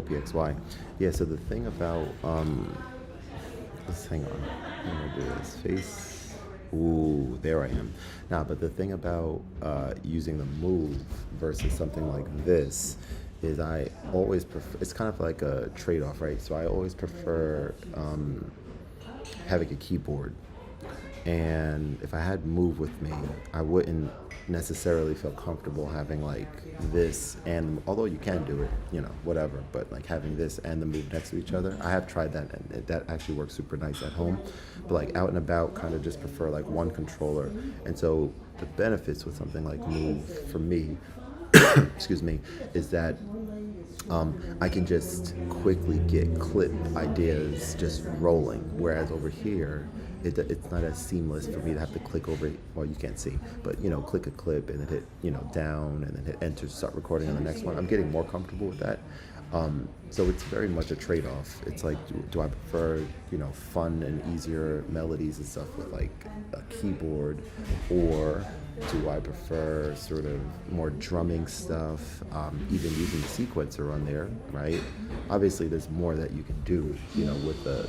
OPXY. Yeah, so the thing about, let's hang on. I'm gonna do this. Face. Ooh, there I am. Now, but the thing about using the Move versus something like this is I always prefer, it's kind of like a trade-off, right? So I always prefer having a keyboard. And if I had Move with me, I wouldn't necessarily feel comfortable having like this, and although you can do it, you know, whatever, but like having this and the Move next to each other, I have tried that, and that actually works super nice at home. But like out and about, kind of just prefer like one controller. And so the benefits with something like Move for me, excuse me, is that I can just quickly get clip ideas just rolling, whereas over here it's not as seamless for me to have to click over, well, you can't see, but you know, click a clip and then hit, you know, down and then hit enter to start recording on the next one. I'm getting more comfortable with that. So it's very much a trade-off. It's like, do I prefer, you know, fun and easier melodies and stuff with like a keyboard, or do I prefer sort of more drumming stuff, even using the sequencer on there, right? Obviously, there's more that you can do, you know, with the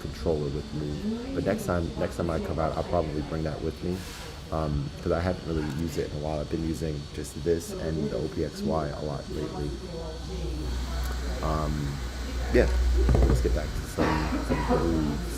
controller with Move. But next time I come out, I'll probably bring that with me, because I haven't really used it in a while. I've been using just this and the OPXY a lot lately. Yeah, let's get back to some grooves.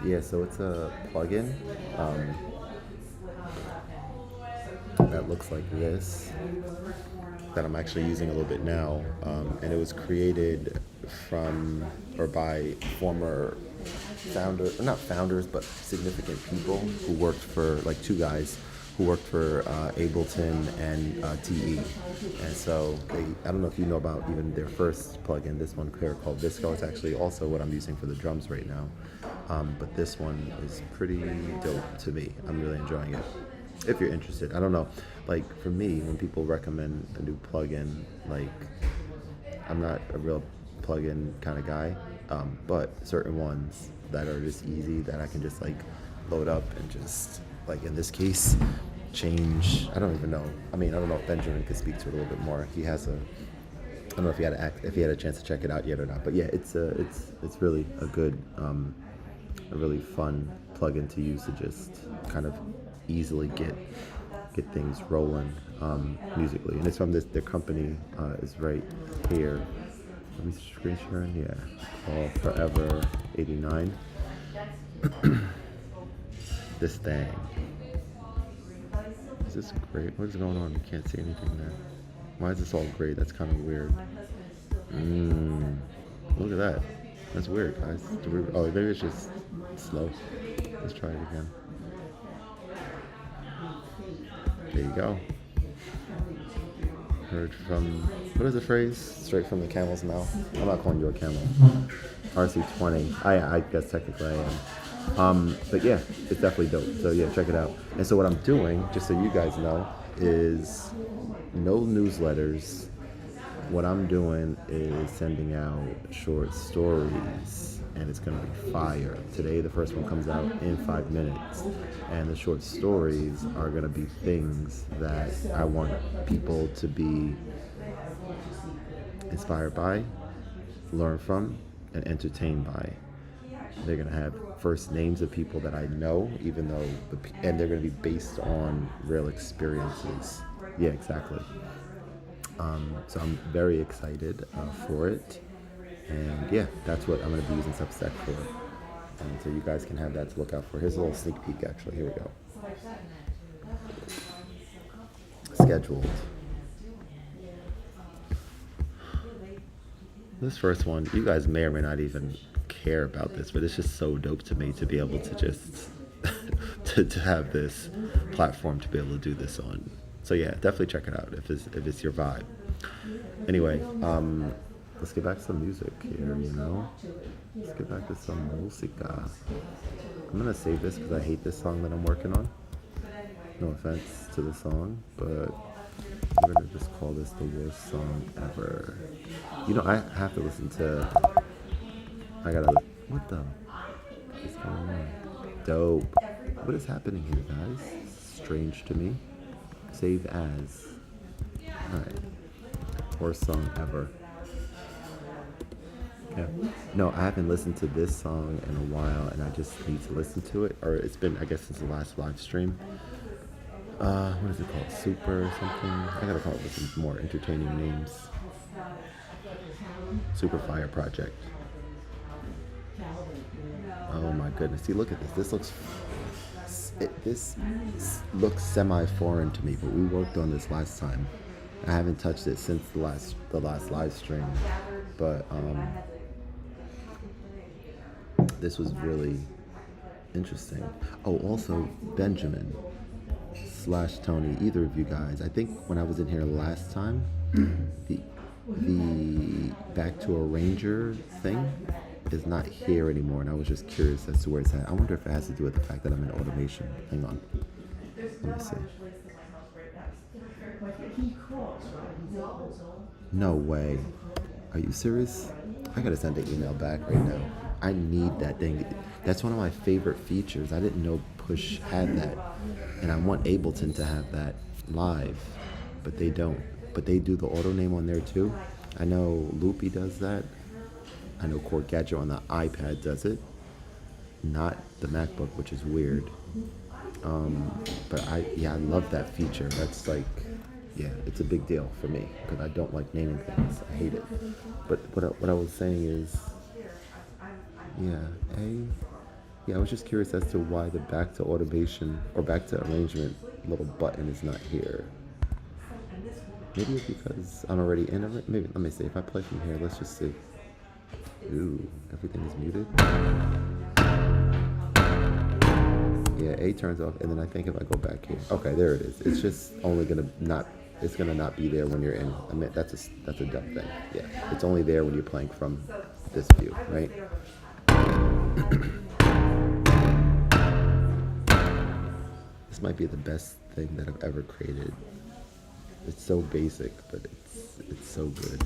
Yeah, so it's a plugin um, that looks like this that I'm actually using a little bit now, and it was created from or by former founder, not founders, but significant people who worked for like two guys who worked for Ableton and TE, and so I don't know if you know about even their first plugin, this one here called Visco. It's actually also what I'm using for the drums right now, but this one is pretty dope to me. I'm really enjoying it. If you're interested, I don't know. Like for me, when people recommend a new plugin, like I'm not a real plugin kind of guy, but certain ones that are just easy that I can just like load up and just like in this case change. I don't even know. I mean, I don't know if Benjamin could speak to it a little bit more. He has a. I don't know if he had a chance to check it out yet or not. But yeah, it's really a good, a really fun plugin to use to just kind of easily get things rolling musically. And it's from this. Their company is right here. Let me screen share. Yeah, called Forever 89. This thing. Is this great? What is going on? You can't see anything there. Why is this all gray? That's kind of weird. Look at that. That's weird, guys. Oh, maybe it's just slow. Let's try it again. There you go. Heard from, what is the phrase? Straight from the camel's mouth. I'm not calling you a camel. RC20. I guess technically I am. But yeah, it's definitely dope. So yeah, check it out. And so what I'm doing, just so you guys know, is no newsletters. What I'm doing is sending out short stories, and it's going to be fire. Today, the first one comes out in 5 minutes, and the short stories are going to be things that I want people to be inspired by, learn from, and entertained by. They're going to have first names of people that I know, even though, and they're going to be based on real experiences. Yeah, exactly. So I'm very excited for it, and yeah, that's what I'm going to be using Substack for. And so you guys can have that to look out for. Here's a little sneak peek, actually. Here we go. Scheduled. This first one, you guys may or may not even care about this, but it's just so dope to me to be able to just to have this platform to be able to do this on. So yeah, definitely check it out if it's your vibe. Anyway, let's get back to some music here, you know? Let's get back to some música. I'm gonna save this because I hate this song that I'm working on. No offense to the song, but I'm gonna just call this the worst song ever. You know, I have to listen to, what the is going on? Dope. What is happening here, guys? Strange to me. Save as. Alright. Worst song ever. Yeah. No, I haven't listened to this song in a while, and I just need to listen to it. Or it's been, I guess, since the last live stream. What is it called? Super or something? I gotta call it with some more entertaining names. Super Fire Project. Oh my goodness. See, look at this. This looks semi-foreign to me, but we worked on this last time. I haven't touched it since the last live stream, but this was really interesting. Oh, also Benjamin / Tony, either of you guys. I think when I was in here last time, the back to arranger thing is not here anymore, and I was just curious as to where it's at. I wonder if it has to do with the fact that I'm in automation. Hang on. Let me see. No way. Are you serious? I gotta send an email back right now. I need that thing. That's one of my favorite features. I didn't know Push had that. And I want Ableton to have that live, but they don't. But they do the auto name on there too. I know Loopy does that. I know Chord Gadget on the iPad does it. Not the MacBook, which is weird. But I love that feature. That's like, yeah, it's a big deal for me because I don't like naming things. I hate it. But what I was saying is, yeah, Yeah, I was just curious as to why the back to automation or back to arrangement little button is not here. Maybe it's because I'm already in it. Maybe, let me see. If I play from here, let's just see. Ooh, everything is muted. Yeah, A turns off, and then I think if I go back here, okay, there it is. It's just only gonna not. It's gonna not be there when you're in. I mean, that's a dumb thing. Yeah, it's only there when you're playing from this view, right? This might be the best thing that I've ever created. It's so basic, but it's so good.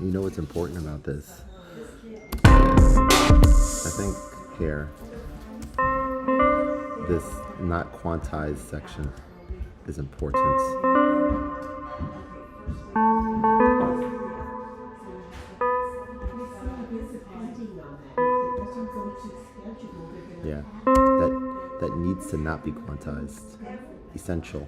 You know what's important about this? I think here, this not quantized section is important. Yeah, that needs to not be quantized. Essential.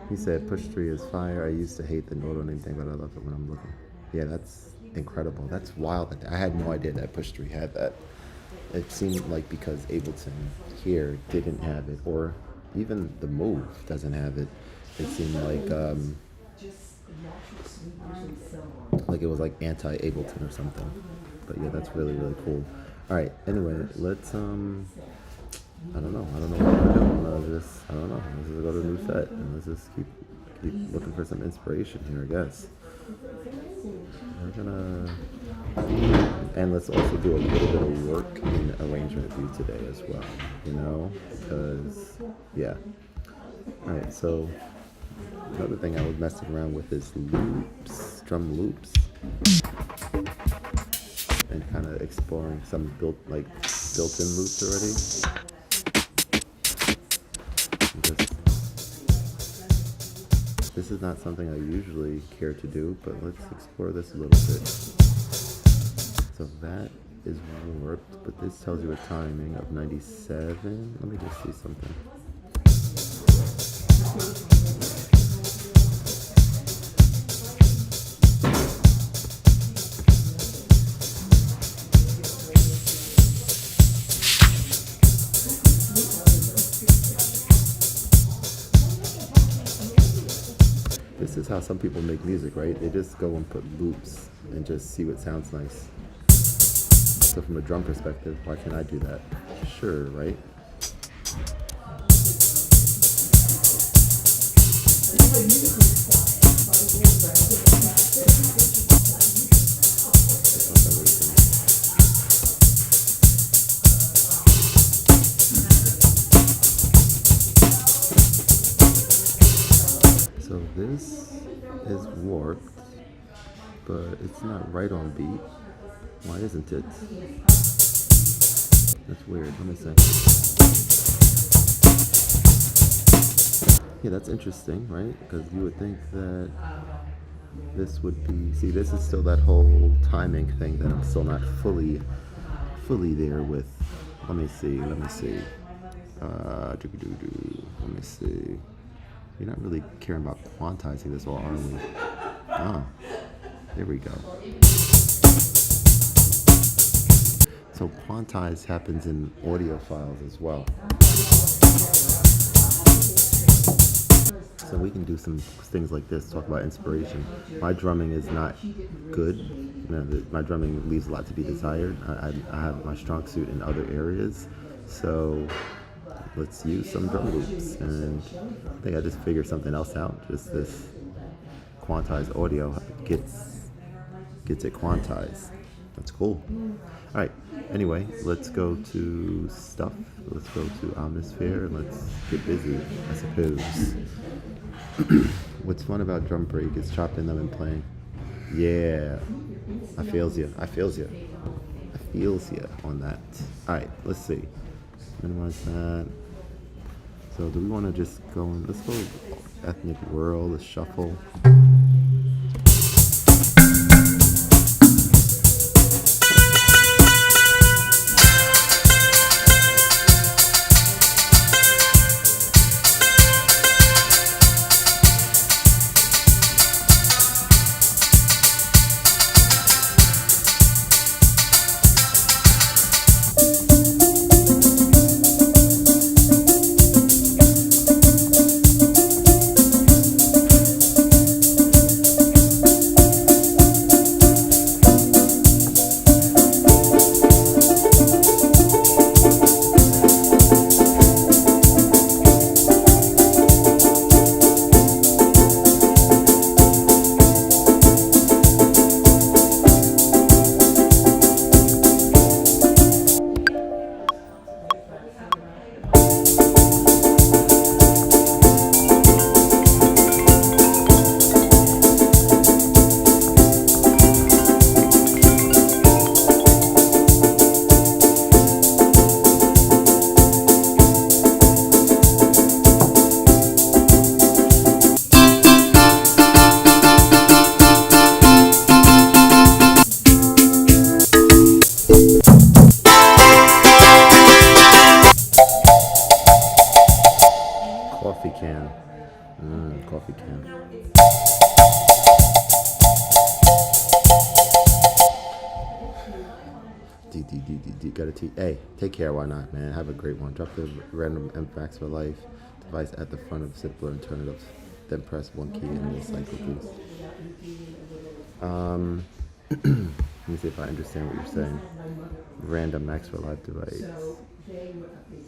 He said, push 3 is fire. I used to hate the note on anything, but I love it when I'm looking. Yeah, that's incredible. That's wild. I had no idea that push 3 had that. It seemed like because Ableton here didn't have it, or even the Move doesn't have it, it seemed like it was like anti-Ableton or something. But yeah, that's really, really cool. All right, anyway, let's, I don't know what we're doing. I don't know. Let's just go to a new set and let's just keep looking for some inspiration here, I guess. We're gonna, and let's also do a little bit of work in arrangement view today as well, you know, because, yeah. All right, so another thing I was messing around with is loops, drum loops, and kind of exploring some built-in loops already. This is not something I usually care to do, but let's explore this a little bit. So that is warped, but this tells you a timing of 97. Let me just see something. This is how some people make music, right? They just go and put loops and just see what sounds nice. So from a drum perspective, why can't I do that? Sure, right? So this is warped, but it's not right on beat. Why isn't it? That's weird. Let me see. Yeah, that's interesting, right? Because you would think that this would be. See, this is still that whole timing thing that I'm still not fully there with. Let me see. Let me see. Let me see. You're not really caring about quantizing this, or are we? Ah, there we go. So quantize happens in audio files as well. So we can do some things like this, talk about inspiration. My drumming is not good. My drumming leaves a lot to be desired. I have my strong suit in other areas. So let's use some drum loops. And I think I just figured something else out. Just this quantized audio gets it quantized. That's cool. All right. Anyway, let's go to stuff. Let's go to Atmosphere and let's get busy, I suppose. What's fun about drum break is chopping them and playing. Yeah, I feels you. I feels you. I feels you on that. All right, let's see. Minimize that. So do we want to just go in? Let's go ethnic world. Let's shuffle. Coffee can. Got a T. Hey, take care. Why not, man? Have a great one. Drop the random Max for Life device at the front of simpler and turn it up. Then press one key and it'll cycle boost. Let me see if I understand what you're saying. Random Max for Live device.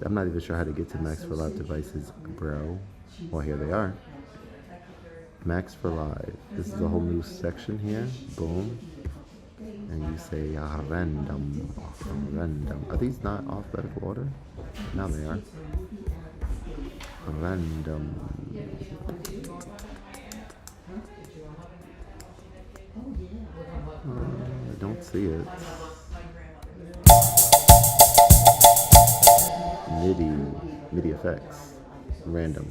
I'm not even sure how to get to Max for Live devices, bro. Well, here they are. Max for Live. This is a whole new section here. Boom. And you say random. Are these not alphabetical order? Now they are. Random. I don't see it. MIDI effects. Random.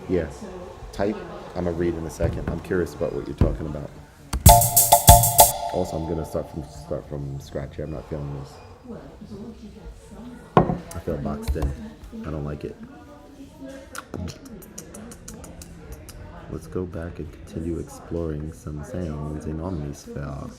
Yeah. Type. I'm gonna read in a second. I'm curious about what you're talking about. Also, I'm gonna start from scratch here. I'm not feeling this. I feel boxed in. I don't like it. Let's go back and continue exploring some sounds in Omnisphere.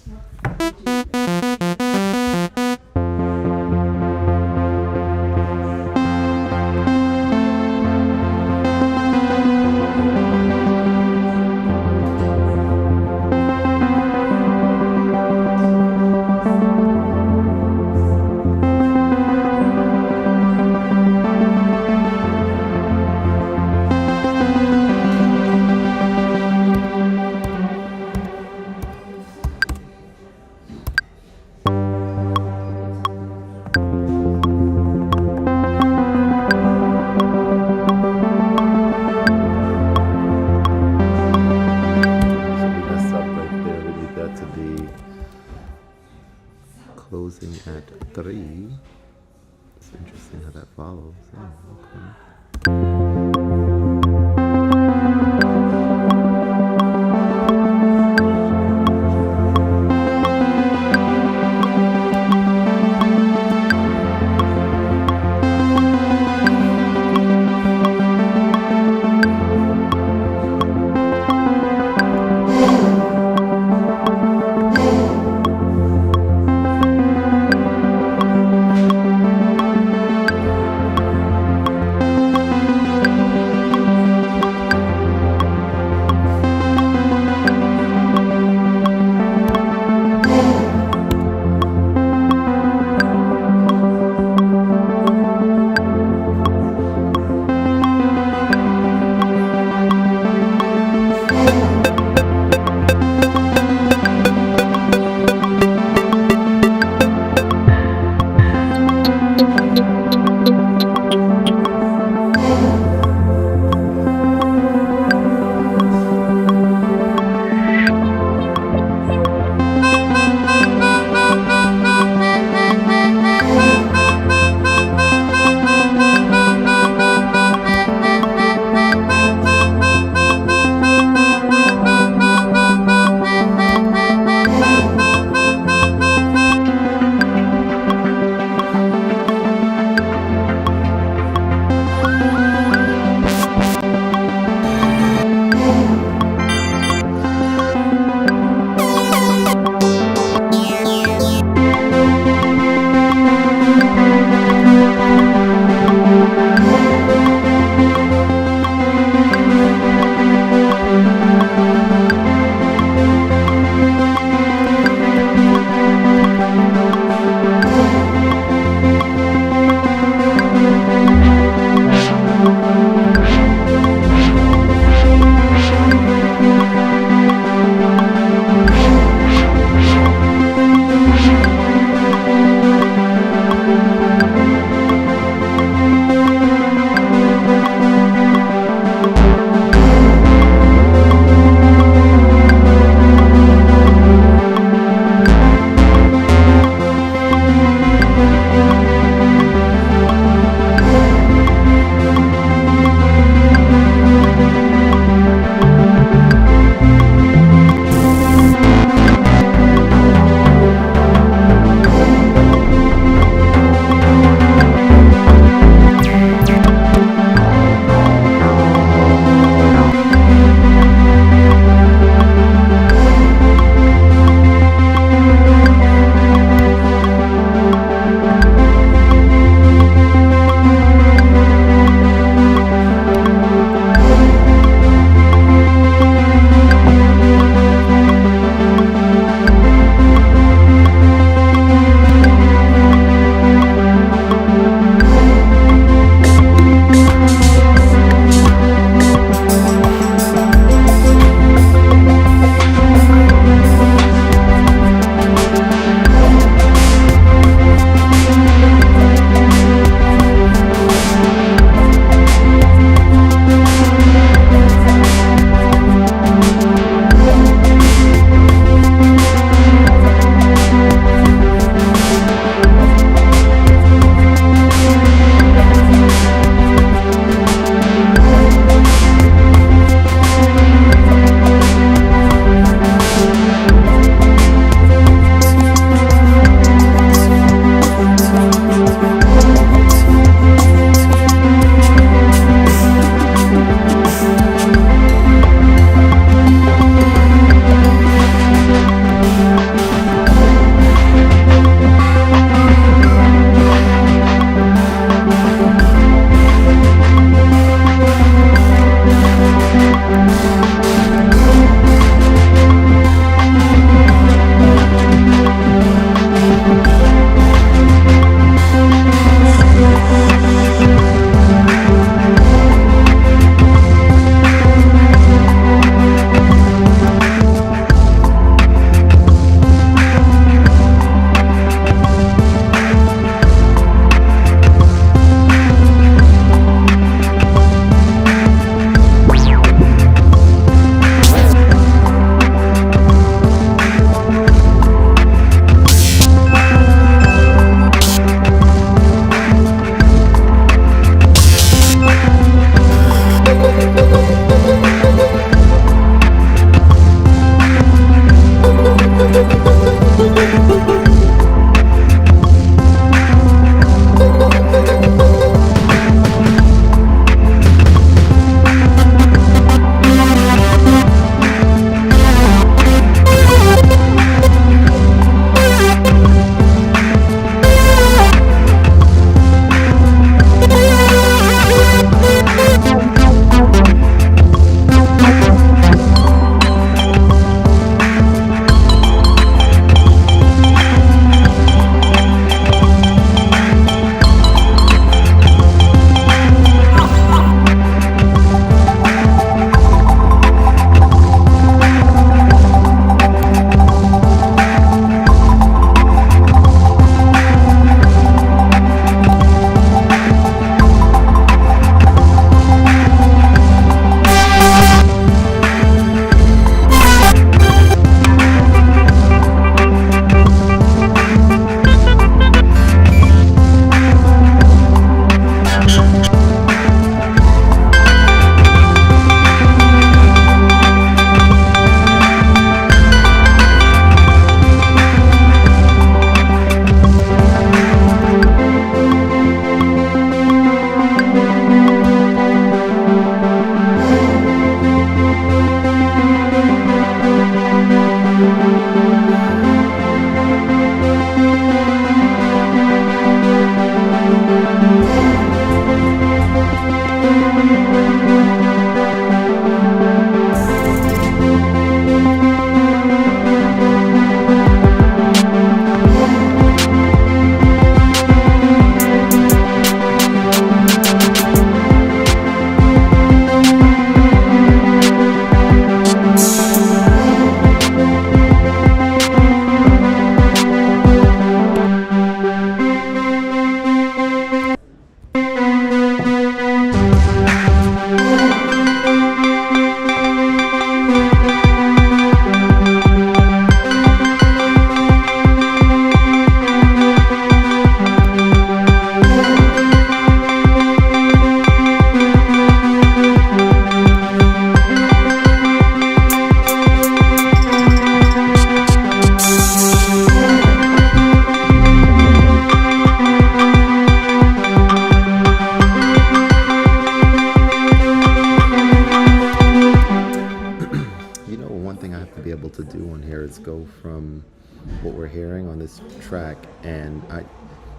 To do on here is go from what we're hearing on this track, and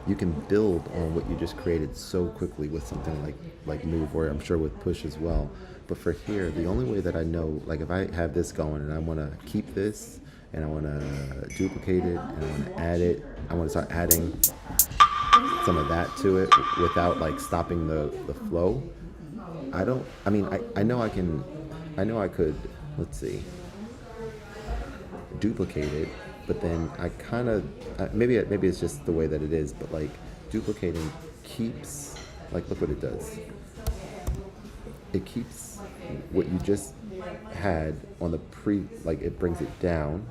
you can build on what you just created so quickly with something like Move, or I'm sure with Push as well. But for here, the only way that I know, like if I have this going and I want to keep this and I want to duplicate it and I want to add it, I want to start adding some of that to it without like stopping the flow. I know I could, let's see, duplicate it, but then I kind of maybe it's just the way that it is, but like duplicating keeps, like, look what it does. It keeps what you just had on the like it brings it down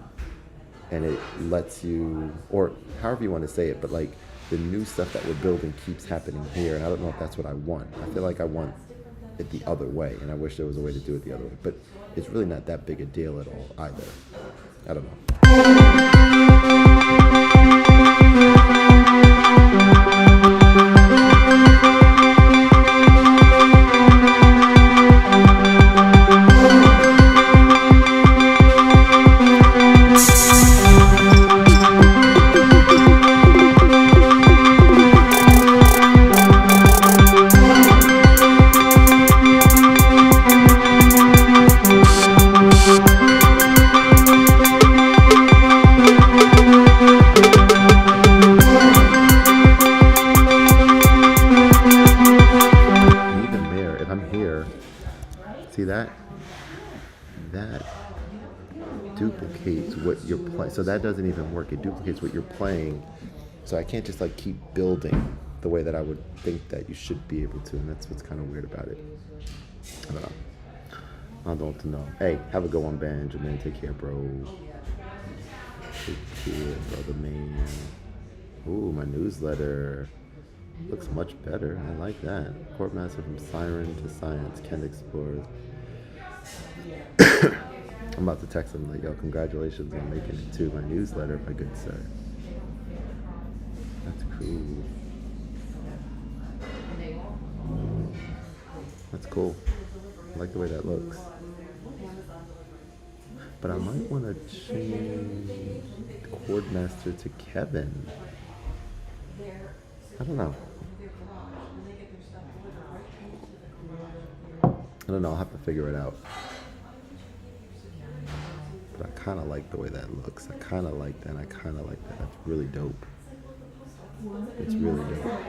and it lets you, or however you want to say it, but like the new stuff that we're building keeps happening here, and I don't know if that's what I want. I feel like I want it the other way, and I wish there was a way to do it the other way, but it's really not that big a deal at all either. I don't know. See that? That duplicates what you're playing. So that doesn't even work. It duplicates what you're playing. So I can't just like keep building the way that I would think that you should be able to. And that's what's kind of weird about it. I don't know. I don't know. Hey, have a good one, Benjamin. Take care, bro. Take care, brother, man. Ooh, my newsletter. Looks much better. I like that. Khordmaster from Siren to Science. Kent explores. I'm about to text him like, yo, congratulations on making it to my newsletter, my good sir. That's cool. That's cool. I like the way that looks. But I might want to change Khordmaster to Kevin. I don't know. I'll have to figure it out. But I kind of like the way that looks. I kind of like that. That's really dope. It's really dope.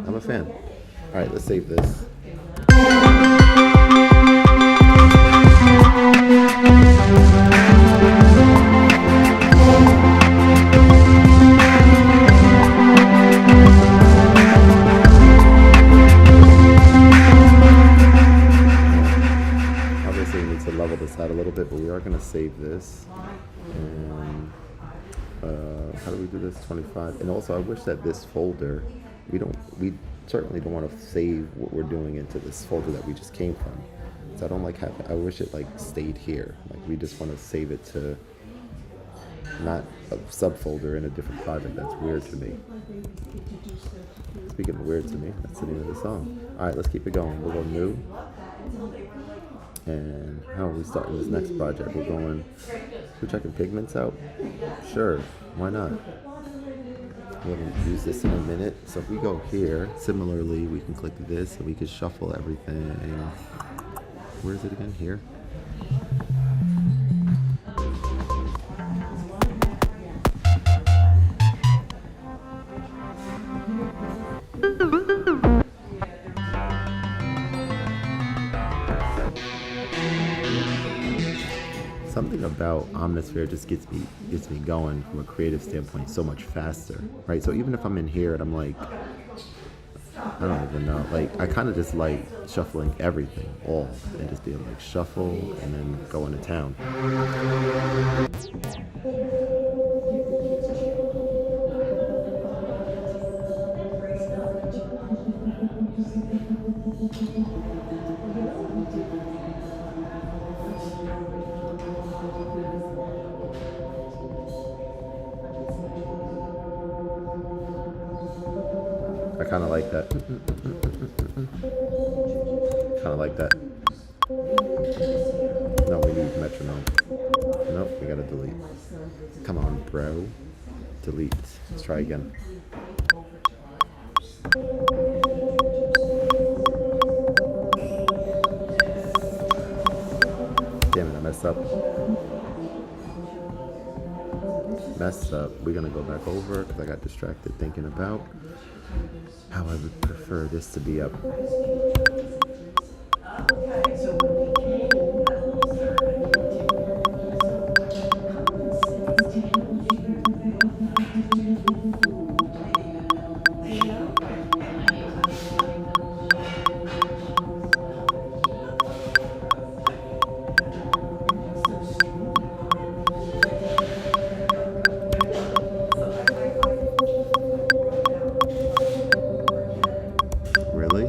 I'm a fan. All right, let's save this. Out a little bit, but we are going to save this. And how do we do this? 25. And also, I wish that this folder, we certainly don't want to save what we're doing into this folder that we just came from. So I don't like I wish it like stayed here. Like we just want to save it to not a subfolder in a different project. That's weird to me. Speaking of weird to me, that's the name of the song. All right, let's keep it going. We'll go new. And how are we starting this next project? We're checking pigments out? Sure, why not? We'll use this in a minute. So if we go here, similarly, we can click this and we can shuffle everything. Where is it again? Here. Something about Omnisphere just gets me going from a creative standpoint so much faster, right? So even if I'm in here and I'm like, I don't even know, like I kind of just like shuffling everything all and just being like shuffle and then go into town. I kind of like that. Kind of like that. No, we need metronome. Nope, we gotta delete. Come on, bro. Delete. Let's try again. Damn it, I messed up. Messed up. We're gonna go back over because I got distracted thinking about how I would prefer this to be up. Really?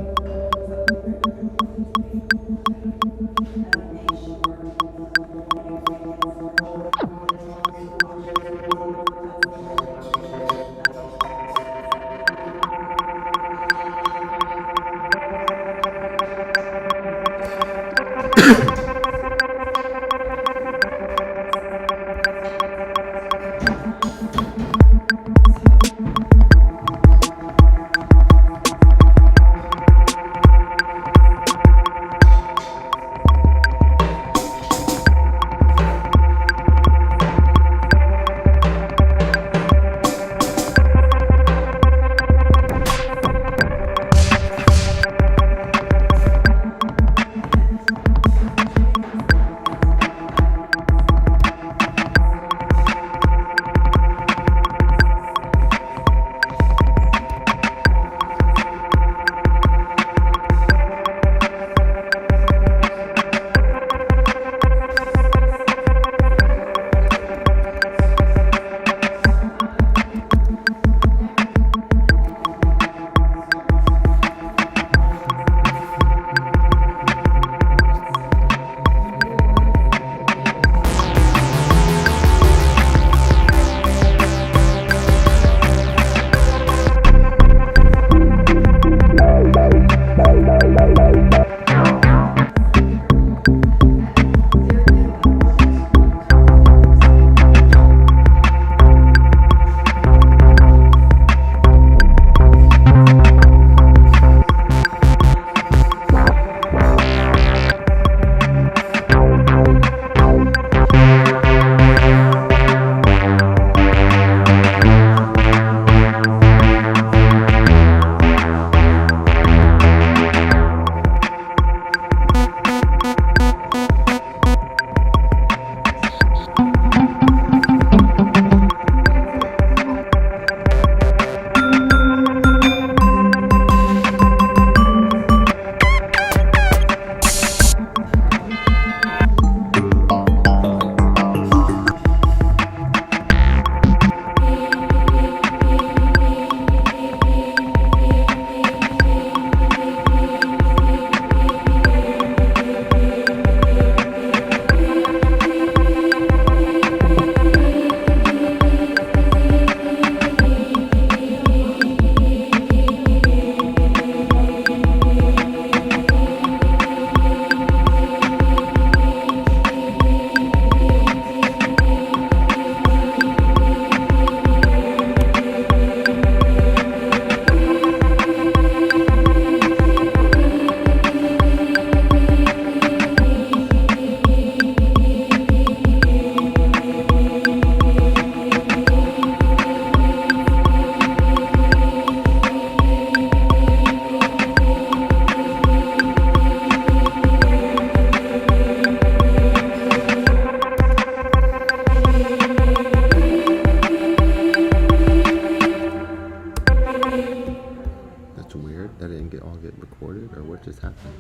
recorded, or what just happened?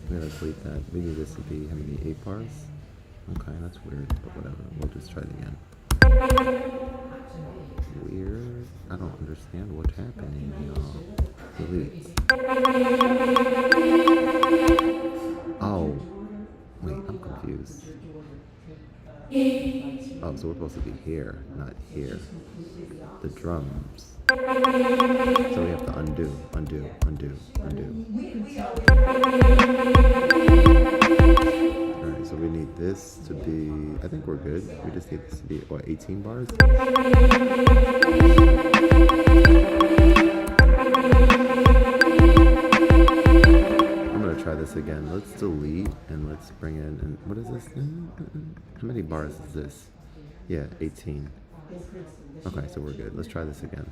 I'm gonna delete that. We need this to be how many? 8 bars? Okay, that's weird, but whatever. We'll just try it again. Weird. I don't understand what's happening, y'all. Delete. Oh. Wait, I'm confused. Oh, so we're supposed to be here, not here. The drums. So we have to undo. Alright, so we need this to be, I think we're good. We just need this to be, what, 18 bars? I'm gonna try this again. Let's delete and let's bring in, and what is this? How many bars is this? Yeah, 18. Okay, so we're good. Let's try this again.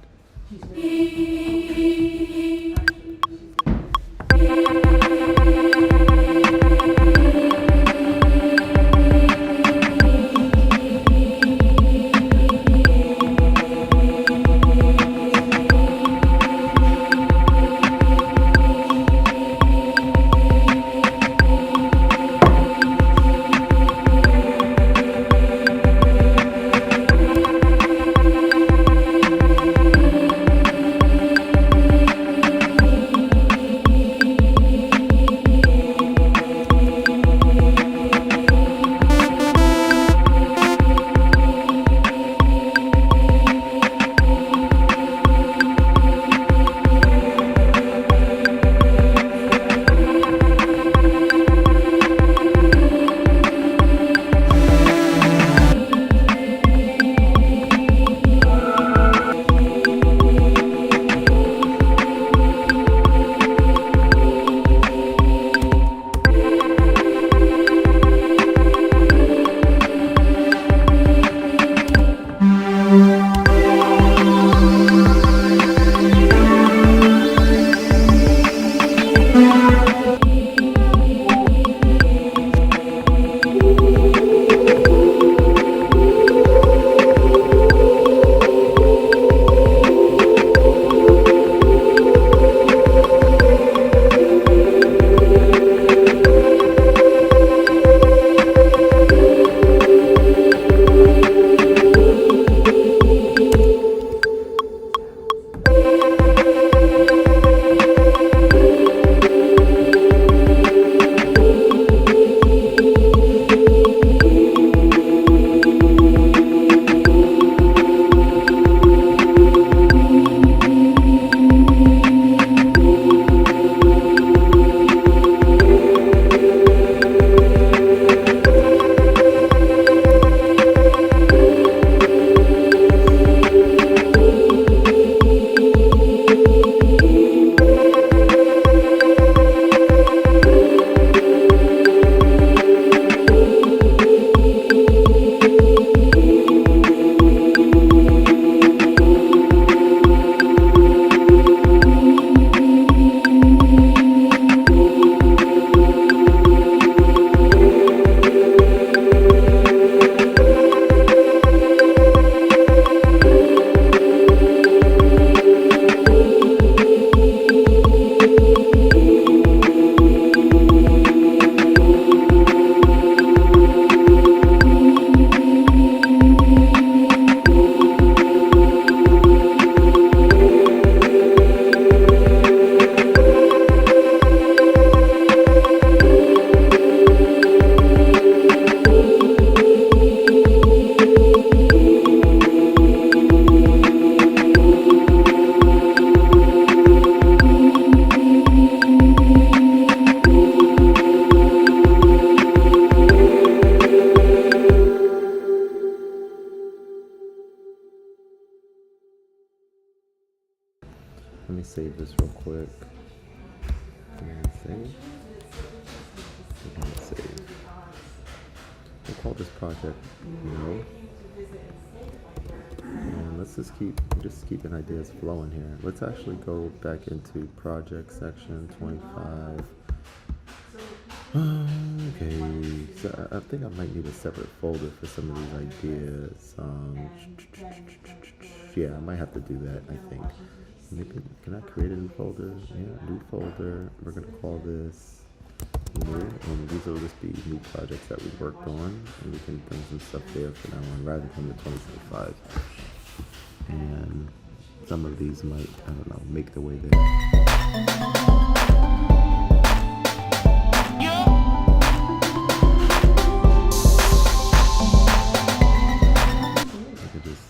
Let me save this real quick. And save. And save. We'll call this project, And let's just keeping ideas flowing here. Let's actually go back into project section 25. Okay, so I think I might need a separate folder for some of these ideas. Yeah, I might have to do that, I think. maybe can I create a new folder? Yeah, new folder. We're gonna call this new, and these will just be new projects that we worked on, and we can bring some stuff there for that one rather than the 2025. And some of these might, I don't know, make their way there. I could just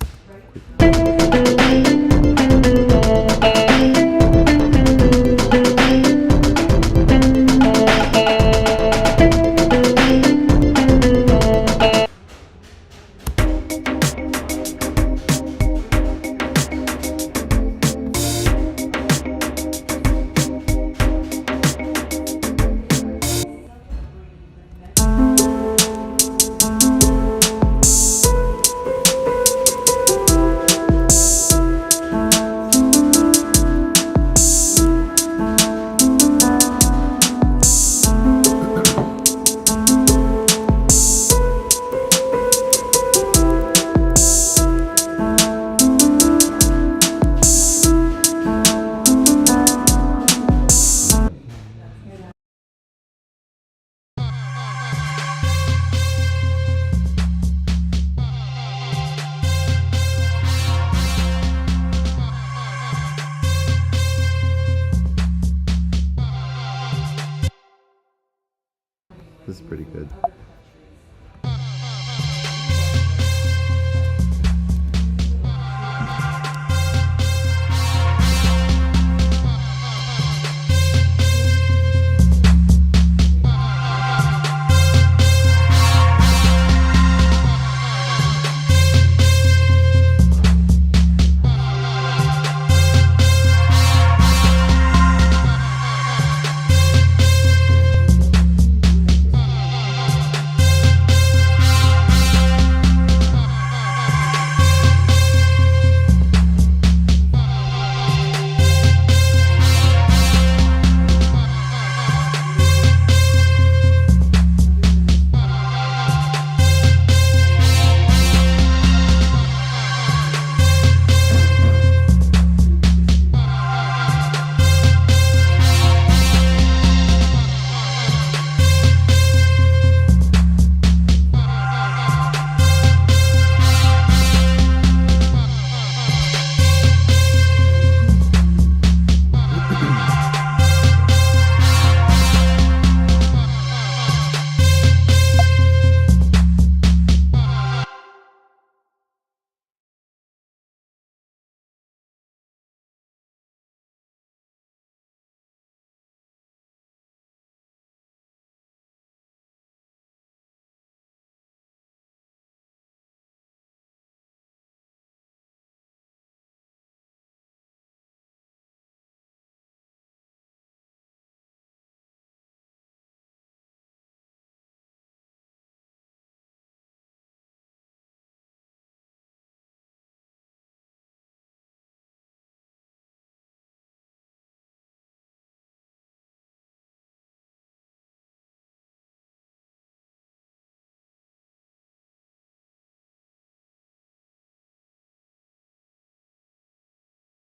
this is pretty good.